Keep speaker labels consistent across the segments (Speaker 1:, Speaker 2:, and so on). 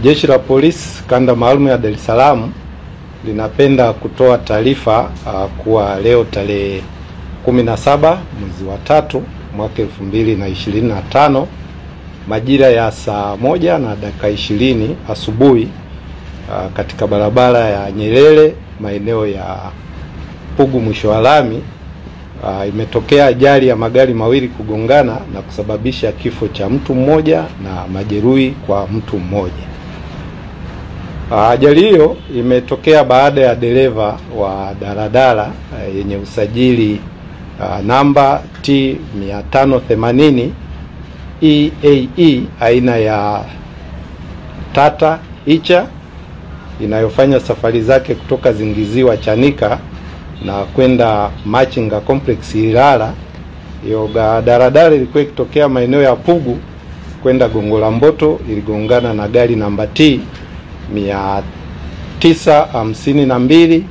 Speaker 1: Jeshi la Polisi Kanda Maalum ya Dar es Salaam linapenda kutoa taarifa kuwa leo tarehe 17 mwezi wa 3 mwaka 2025 majira ya saa 1:20 asubuhi katika barabara ya Nyerere maeneo ya Pugu mwisho wa lami imetokea ajali ya magari mawili kugongana na kusababisha kifo cha mtu mmoja na majeruhi kwa mtu mmoja. Ajali hiyo imetokea baada ya dereva wa daladala yenye usajili namba T580 EAE aina ya Tata Icha inayofanya safari zake kutoka Zingiziwa Chanika na kwenda Machinga Complex Ilala. Hiyo daladala ilikuwa ikitokea maeneo ya Pugu kwenda Gongo la Mboto, iligongana na gari namba T 952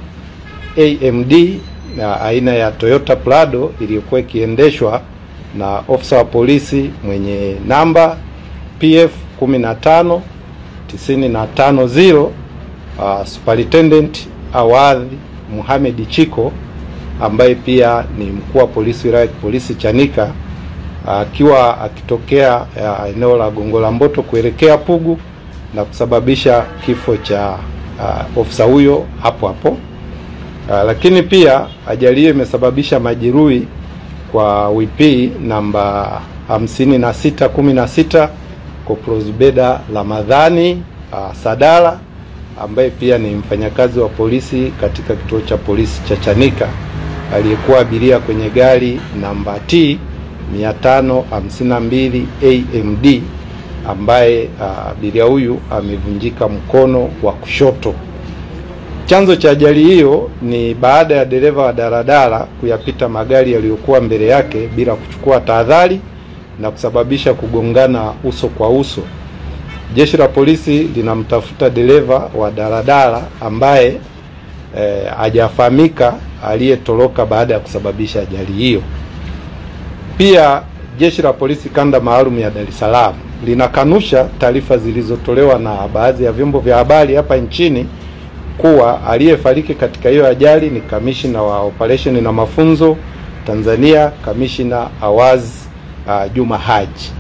Speaker 1: AMD na aina ya Toyota Prado iliyokuwa ikiendeshwa na ofisa wa polisi mwenye namba PF 15950 Superintendent Awadhi Mohamed Chiko ambaye pia ni mkuu wa polisi wilaya ya polisi Chanika, akiwa akitokea eneo la Gongo la Mboto kuelekea Pugu na kusababisha kifo cha ofisa huyo hapo hapo. Lakini pia ajali hiyo imesababisha majeruhi kwa WP namba 5616 Koprozbeda Ramadhani Sadala ambaye pia ni mfanyakazi wa polisi katika kituo cha polisi cha Chanika, aliyekuwa abiria kwenye gari namba T 552 AMD ambaye abiria huyu amevunjika mkono wa kushoto. Chanzo cha ajali hiyo ni baada ya dereva wa daladala kuyapita magari yaliyokuwa mbele yake bila kuchukua tahadhari na kusababisha kugongana uso kwa uso. Jeshi la polisi linamtafuta dereva wa daladala ambaye hajafahamika aliyetoroka baada ya kusababisha ajali hiyo. Pia Jeshi la Polisi Kanda Maalum ya Dar es Salaam linakanusha taarifa zilizotolewa na baadhi ya vyombo vya habari hapa nchini kuwa aliyefariki katika hiyo ajali ni kamishina wa operation na mafunzo Tanzania, Kamishina Awaz Juma Haji.